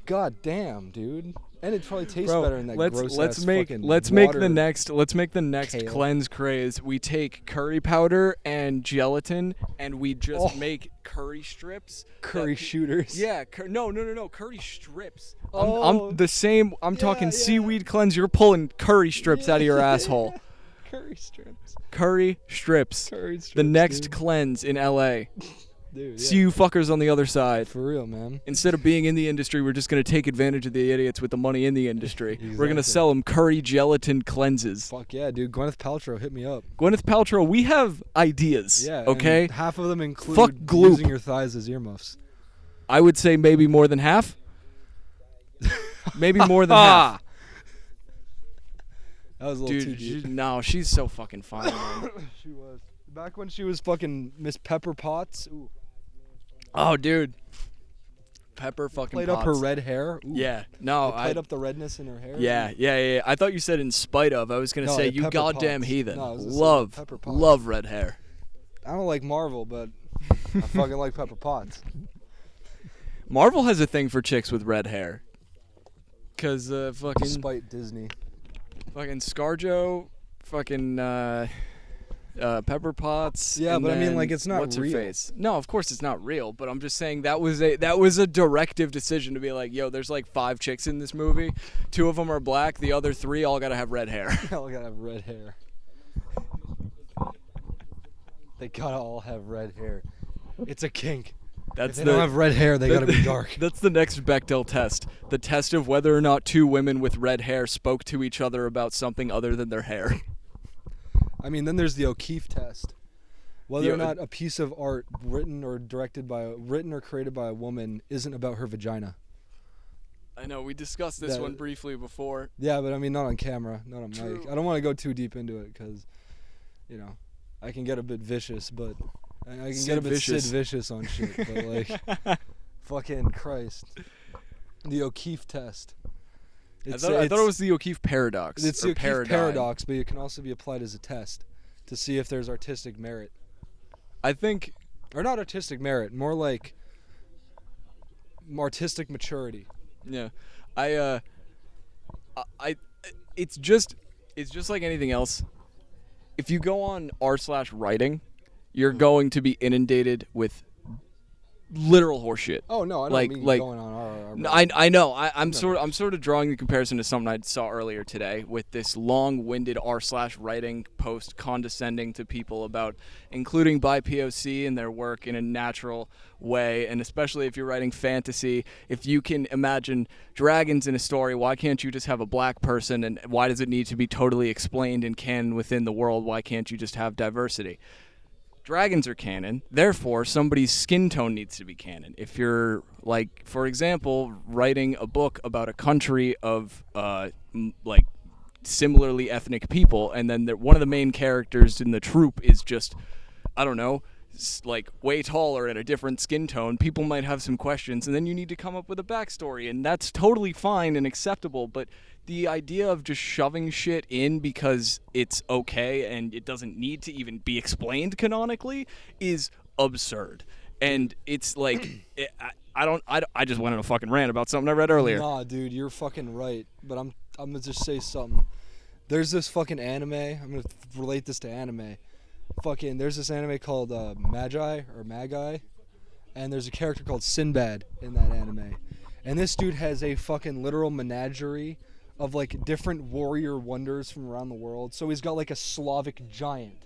God damn, dude. And it probably tastes Bro, better in that let's gross make fucking let's make water. the next kale. cleanse craze. We take curry powder and gelatin and we just Oh. make curry strips. curry that pe- shooters. Yeah, no, curry strips. Oh. I'm the same. I'm Yeah, talking yeah. seaweed cleanse. You're pulling curry strips out of your asshole. Curry strips. Curry strips. Curry strips. The next dude. cleanse in LA. Dude, See yeah. you fuckers on the other side. For real, man. Instead of being in the industry, we're just going to take advantage of the idiots with the money in the industry. We're going to Exactly. sell them curry gelatin cleanses. Fuck yeah, dude. Gwyneth Paltrow, hit me up. Gwyneth Paltrow, we have ideas, Yeah. okay? and half of them include Fuck Gloop. using your thighs as earmuffs. I would say maybe more than half. Maybe more than half. That was a little too Dude, deep. no, she's so fucking fine, man. She was. Back when she was fucking Miss Pepper Potts. Ooh. Oh, dude. Pepper fucking Played up her Potts. red hair. Ooh. Yeah. No, It played up the redness in her hair. Yeah. I thought you said in spite of. I was going to No, say, yeah, you Pepper goddamn Potts. heathen. No, I was gonna say Love, Pepper Potts. love red hair. I don't like Marvel, but I fucking like Pepper Potts. Marvel has a thing for chicks with red hair. Because fucking Despite Disney. ScarJo, fucking Pepper Potts. Yeah, and but I mean, then like, it's not what's real. Her face? No, of course it's not real. But I'm just saying that was a directive decision to be like, yo, there's like 5 chicks in this movie. 2 of them are black. The other 3 all gotta have red hair. They all gotta have red hair. They gotta all have red hair. It's a kink. That's If they don't have red hair, they gotta be dark. That's the next Bechdel test. The test of whether or not 2 women with red hair spoke to each other about something other than their hair. I mean, then there's the O'Keefe test. Whether The- or not a piece of art written or created by a woman isn't about her vagina. I know we discussed this That- one briefly before. Yeah, but I mean, not on camera, not on True. mic. I don't want to go too deep into it because, you know, I can get a bit vicious, but I can Sid get a bit Vicious. Sid Vicious on shit. But like, fucking Christ, the O'Keefe test. I thought it was the O'Keefe paradox. It's or the O'Keefe paradigm. paradox, but it can also be applied as a test to see if there's artistic merit, I think or not artistic merit, more like artistic maturity. yeah. I it's just like anything else. If you go on r/writing, you're going to be inundated with literal horseshit. Oh no, I don't Like- mean like- going on our No, I know. I'm No. sort of drawing the comparison to something I saw earlier today with this long-winded r/writing post condescending to people about including BIPOC in their work in a natural way, and especially if you're writing fantasy, if you can imagine dragons in a story, why can't you just have a black person, and why does it need to be totally explained and canon within the world? Why can't you just have diversity? Dragons are canon, therefore somebody's skin tone needs to be canon. If you're, like, for example, writing a book about a country of like similarly ethnic people, and then one of the main characters in the troupe is just, I don't know, like way taller and a different skin tone, people might have some questions, and then you need to come up with a backstory, and that's totally fine and acceptable. But the idea of just shoving shit in because it's okay and it doesn't need to even be explained canonically is absurd. And it's like I just went on a fucking rant about something I read earlier. Nah, dude, you're fucking right. But I'm gonna just say something. There's this fucking anime. I'm gonna relate this to anime. There's this anime called Magi, and there's a character called Sinbad in that anime. And this dude has a fucking literal menagerie of like different warrior wonders from around the world. So he's got like a Slavic giant,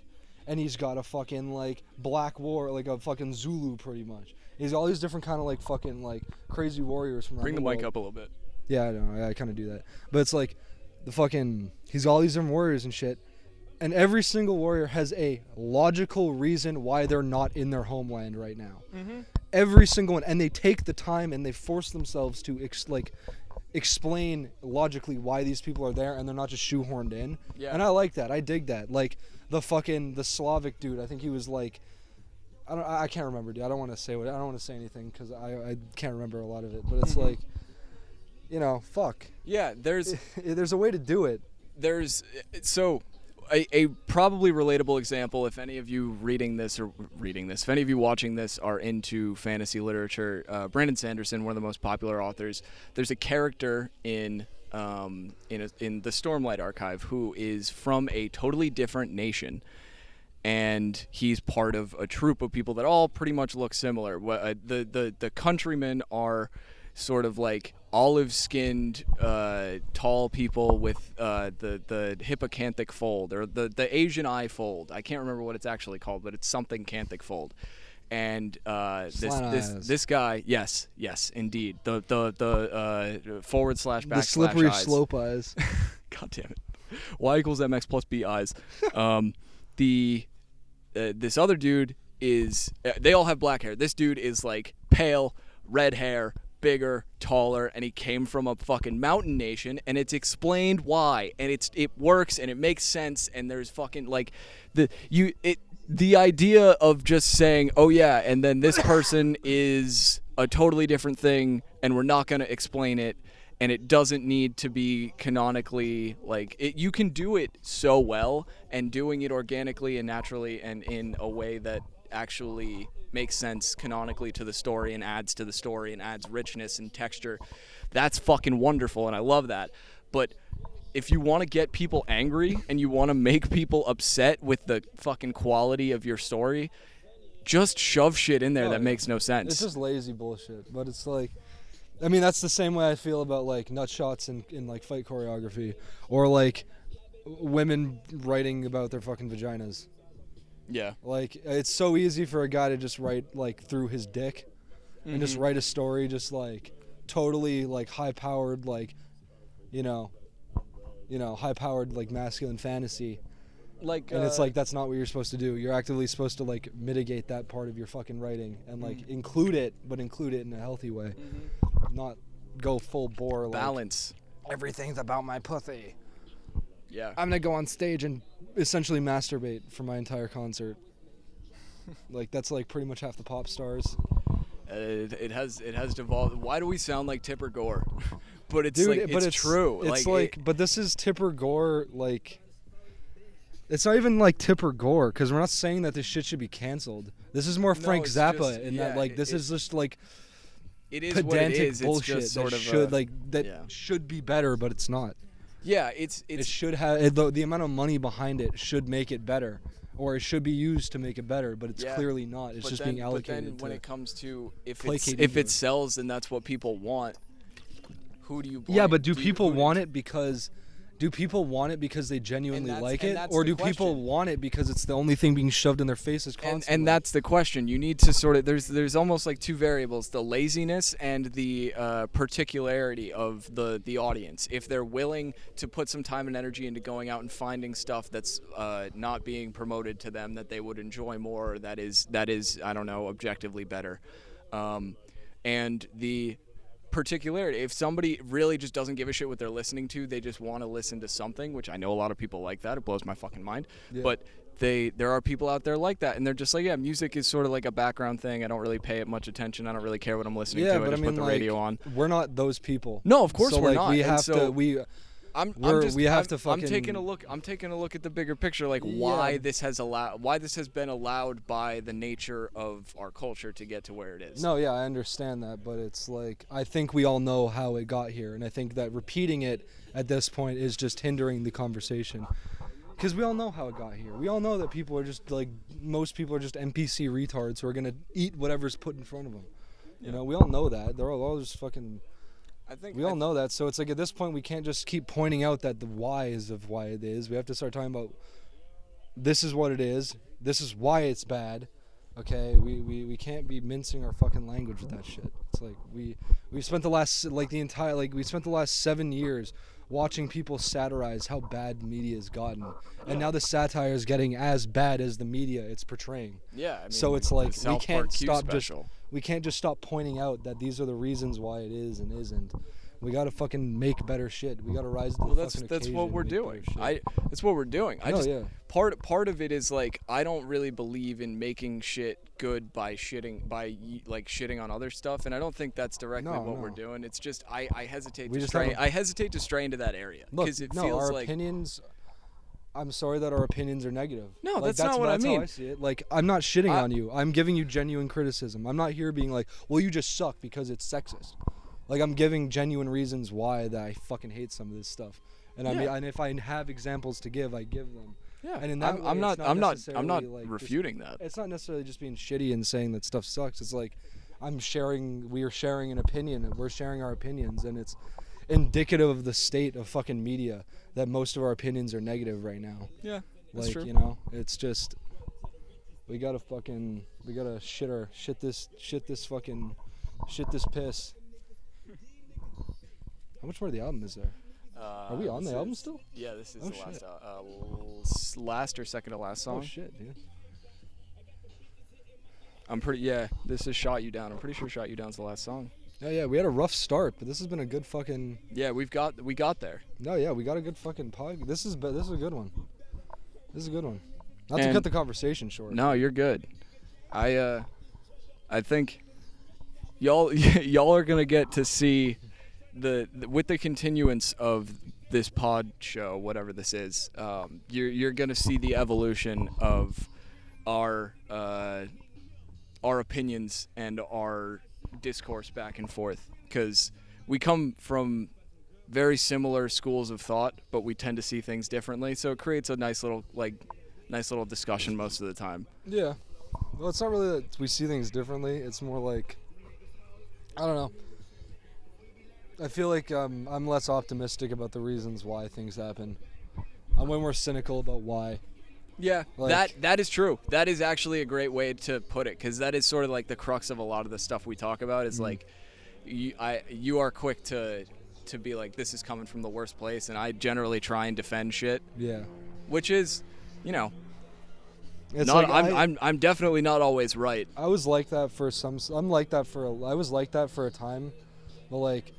and he's got a fucking like black war, like a fucking Zulu pretty much. He's got all these different kind of like fucking like crazy warriors from around Bring the the world. mic up a little bit. Yeah, I know. I kind of do that. But it's like he's got all these different warriors and shit. And every single warrior has a logical reason why they're not in their homeland right now. Mm-hmm. Every single one. And they take the time and they force themselves to explain logically why these people are there, and they're not just shoehorned in. Yeah. And I like that. I dig that. Like the Slavic dude, I think he was like, I can't remember, dude. I don't want to say anything because I can't remember a lot of it. But it's like, you know, fuck. Yeah, there's a way to do it. So a probably relatable example, if any of you if any of you watching this are into fantasy literature, Brandon Sanderson, one of the most popular authors, there's a character in the Stormlight Archive who is from a totally different nation, and he's part of a troop of people that all pretty much look similar. The countrymen are sort of like olive-skinned, tall people with the hippocanthic fold, or the Asian eye fold. I can't remember what it's actually called, but it's something canthic fold. And this guy, yes, indeed, the / backslash the slippery eyes. slope eyes. God damn it. Y equals mx plus b eyes. This other dude is, they all have black hair. This dude is like pale, red hair, bigger, taller, and he came from a fucking mountain nation, and it's explained why, and it works and it makes sense, and there's fucking like the idea of just saying, oh yeah, and then this person is a totally different thing, and we're not gonna explain it, and it doesn't need to be canonically like it. You can do it so well, and doing it organically and naturally and in a way that actually makes sense canonically to the story and adds to the story and adds richness and texture. That's fucking wonderful, and I love that. But if you want to get people angry and you want to make people upset with the fucking quality of your story, just shove shit in there that makes no sense. It's just lazy bullshit. But it's like, I mean, that's the same way I feel about like nut shots in like fight choreography, or like women writing about their fucking vaginas. Yeah. Like, it's so easy for a guy to just write like through his dick and just write a story just like totally like high-powered, like, you know, high-powered like masculine fantasy. Like, and it's like, that's not what you're supposed to do. You're actively supposed to like mitigate that part of your fucking writing and like include it in a healthy way. Not go full bore like balance. Everything's about my pussy. Yeah. I'm gonna go on stage and essentially masturbate for my entire concert. Like, that's like pretty much half the pop stars. It has devolved. Why do we sound like Tipper Gore? But it's Dude, like but it's true. It's but this is Tipper Gore. Like, it's not even like Tipper Gore, because we're not saying that this shit should be canceled. This is more Frank Zappa in that like this is just like it is pedantic what it is. bullshit It's just sort that of should should be better, but it's not. Yeah, it should have the amount of money behind it should make it better, or it should be used to make it better, but it's clearly not. It's just being allocated. But then when it comes to if it sells and that's what people want, who do you blame? Yeah, but do people want it because they genuinely like it, or do people want it because it's the only thing being shoved in their faces constantly? And that's the question. You need to sort of there's almost like two variables: the laziness and the particularity of the audience. If they're willing to put some time and energy into going out and finding stuff that's not being promoted to them that they would enjoy more, that is I don't know, objectively better, and the particularity. If somebody really just doesn't give a shit what they're listening to, they just want to listen to something, which I know a lot of people like that. It blows my fucking mind. Yeah. But there are people out there like that, and they're just like, yeah, music is sort of like a background thing. I don't really pay it much attention. I don't really care what I'm listening Yeah, to. but I just put the radio on. we're not those people. No, of course so, we're like, not. We And have so to. I'm taking a look. I'm taking a look at the bigger picture, like why this has been allowed by the nature of our culture to get to where it is. No, yeah, I understand that, but it's like I think we all know how it got here, and I think that repeating it at this point is just hindering the conversation. Because we all know how it got here. We all know that people are just like most people are just NPC retards who are gonna eat whatever's put in front of them. You know, we all know that. They're all just fucking. We all know that, so it's like at this point we can't just keep pointing out that the whys of why it is. We have to start talking about this is what it is. This is why it's bad. Okay, we can't be mincing our fucking language with that shit. It's like we spent the last 7 years watching people satirize how bad media has gotten, and now the satire is getting as bad as the media it's portraying. Yeah, I mean, so it's like we can't stop special. we can't just stop pointing out that these are the reasons why it is and isn't. We gotta fucking make better shit. We gotta rise to the fucking occasion. That's what we're doing. That's what we're doing. Part of it is like I don't really believe in making shit good by shitting on other stuff, and I don't think that's directly what we're doing. It's just I hesitate to stray into that area because it feels our like opinions. I'm sorry that our opinions are negative. No, that's not what I mean. That's how I see it. Like, I'm not shitting on you. I'm giving you genuine criticism. I'm not here being like, well, you just suck because it's sexist. Like, I'm giving genuine reasons why that I fucking hate some of this stuff. And I mean, and if I have examples to give, I give them. Yeah. And in that I'm way, not refuting that. It's not necessarily just being shitty and saying that stuff sucks. It's like we are sharing an opinion, and we're sharing our opinions, and it's indicative of the state of fucking media that most of our opinions are negative right now. Yeah, that's like, true. You know, it's just we gotta shit this piss. How much more of the album is there? Are we on the album still? Yeah, this is the last or second to last song. Oh shit, dude. This is Shot You Down. I'm pretty sure Shot You Down's the last song. Oh yeah, we had a rough start, but this has been a good fucking. Yeah, we got there. No, yeah, we got a good fucking pod. This is a good one. This is a good one. Not to cut the conversation short. No, you're good. I think y'all are gonna get to see with the continuance of this pod show, whatever this is. You're gonna see the evolution of our opinions and our discourse back and forth, because we come from very similar schools of thought, but we tend to see things differently, so it creates a nice little discussion most of the time. Yeah, well, it's not really that we see things differently. It's more like, I don't know, I feel like I'm less optimistic about the reasons why things happen. I'm way more cynical about why. Yeah, that is true. That is actually a great way to put it, because that is sort of like the crux of a lot of the stuff we talk about. Is like, you are quick to be like, this is coming from the worst place, and I generally try and defend shit. Yeah. Which is, you know, it's not. Like I'm definitely not always right. I was like that for some. I was like that for a time, but like,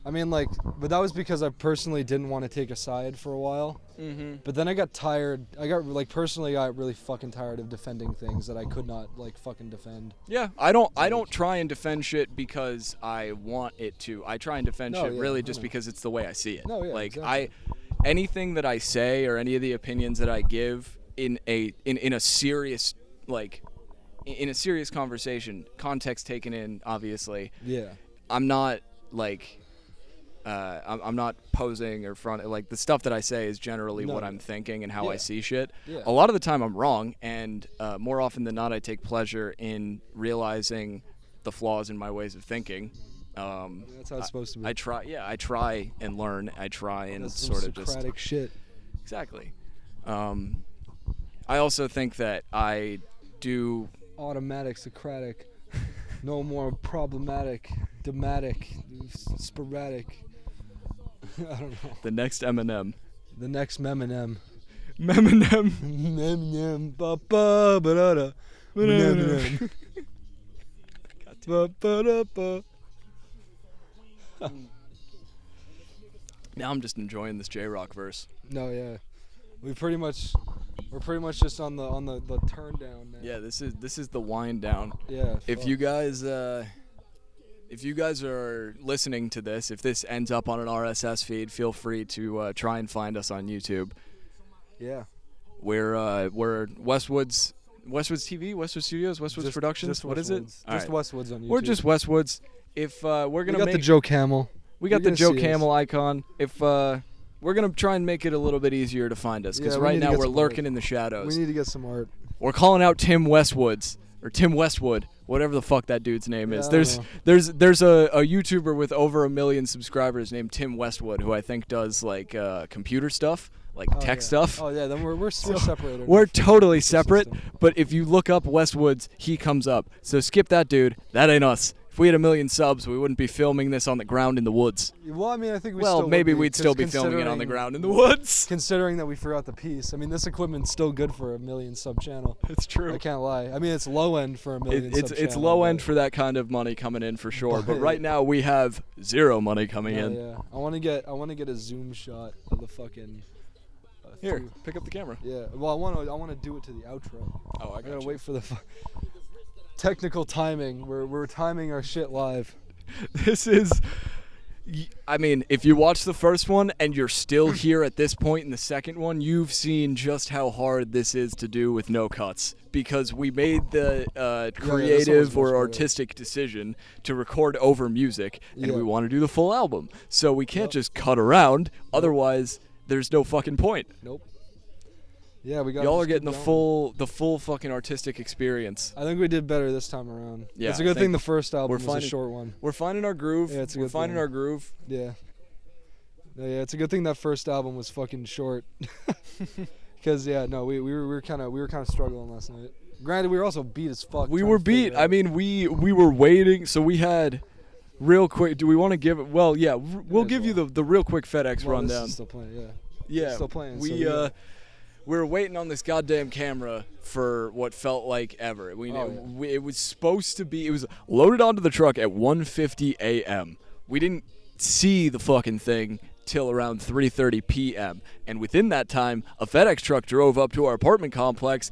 I mean, like, but that was because I personally didn't want to take a side for a while. Mm-hmm. But then I got tired. I got really fucking tired of defending things that I could not fucking defend. Yeah, I don't try and defend shit because I want it to. I try and defend shit just because it's the way I see it. No, yeah, like exactly. Anything that I say or any of the opinions that I give in a serious in a serious conversation, context taken in, obviously. Yeah. I'm not like. I'm not posing or front. Like, the stuff that I say is generally what I'm thinking and how I see shit. Yeah. A lot of the time I'm wrong, and more often than not I take pleasure in realizing the flaws in my ways of thinking. That's how it's supposed to be. I try and learn. I try and That's sort some of just Socratic shit. Exactly. I also think that I do automatic Socratic. No more problematic, dramatic, sporadic. I don't know. The next Eminem. The next Meminem. Meminem. Meminem. Ba ba ba da da. Meminem. Ba ba da ba. Now I'm just enjoying this J-Rock verse. No, yeah. We pretty much We're pretty much just on the turn down now. Yeah, this is the wind down. Yeah. If you guys are listening to this, if this ends up on an RSS feed, feel free to try and find us on YouTube. Yeah. We're Westwood's TV, Westwood Studios, Westwood's Productions. Just What is it? Westwoods. All Just right. Westwoods on YouTube. We're just Westwood's. If we're We gonna got make the Joe Camel. we got You're the gonna Joe see us. Camel icon. If we're gonna try and make it a little bit easier to find us, because Yeah, we right need to now get we're some lurking art. in the shadows. We need to get some art. We're calling out Tim Westwood, whatever the fuck that dude's name Yeah, is. I don't There's a YouTuber with over 1 million subscribers named Tim Westwood, who I think does like computer stuff, like Oh, tech yeah. stuff. Oh yeah, then we're separated. We're totally the separate, system. but if you look up Westwoods, he comes up. So skip that dude. That ain't us. If we had 1 million subs, we wouldn't be filming this on the ground in the woods. Well, I mean, I think we Well, still maybe would we'd still be filming it on the considering- ground in the woods. Considering that we forgot the piece, I mean, this equipment's still good for a 1 million sub channel. It's true. I can't lie. I mean, it's low end for a 1 million sub channel. It's low end but- for that kind of money coming in for sure. But But- right now we have zero money coming Yeah, in. yeah. I want to get a zoom shot of the fucking. Here, through- pick up the camera. Yeah. Well, I want to do it to the outro. Oh, I I gotta got wait for the technical timing. We're timing our shit live. This is. I mean, if you watch the first one and you're still here at this point in the second one, you've seen just how hard this is to do with no cuts. Because we made the this creative one's much or better. artistic decision to record over music, and Yeah. we want to do the full album. So we can't Yep. just cut around, otherwise there's no fucking point. Nope. Yeah, we got. Y'all are getting the full fucking artistic experience. I think we did better this time around. Yeah, it's a I good think thing the first album we're was a finding- short one. We're finding our groove. Yeah, it's a We're good finding thing. our groove. Yeah. Yeah, it's a good thing that first album was fucking short. Cause yeah, no, we were kind of struggling last night. Granted, we were also beat as fuck. We trying were to figure beat. it out. I mean, we were waiting. So we had real quick. Do we want to give it? Well, yeah, we'll as give you well. the real quick FedEx Well, this rundown. is still playing, yeah. Yeah, still playing, We so we got- we were waiting on this goddamn camera for what felt like ever. Oh, It was supposed to be. It was loaded onto the truck at 1:50 a.m. We didn't see the fucking thing till around 3:30 p.m. And within that time, a FedEx truck drove up to our apartment complex.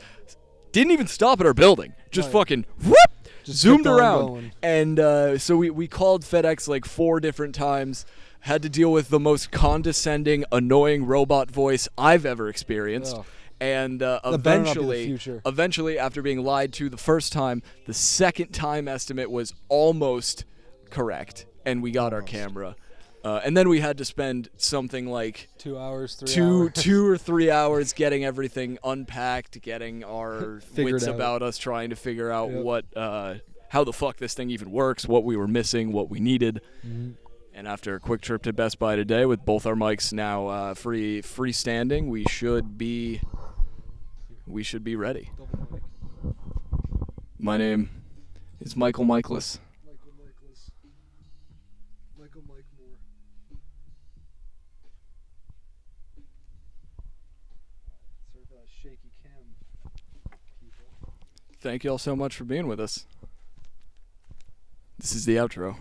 Didn't even stop at our building. Just Oh, yeah. fucking whoop, Just zoomed kept on around. going. And so we called FedEx like 4 different times. Had to deal with the most condescending, annoying robot voice I've ever experienced. Ugh. And That better not be the eventually, future. after being lied to the first time, the second time estimate was almost correct, and we got our Almost. camera. And then we had to spend something like 2 hours, 3 two hours. 2 or 3 hours getting everything unpacked, getting our Figured wits out. about us, trying to figure out Yep. what how the fuck this thing even works, what we were missing, what we needed. Mhm. And after a quick trip to Best Buy today, with both our mics now freestanding, we should be ready. Double mic. My name is Michael Michaelis. Michael Michaelis. Michael Mike Moore. Sort of a shaky cam people. Thank you all so much for being with us. This is the outro.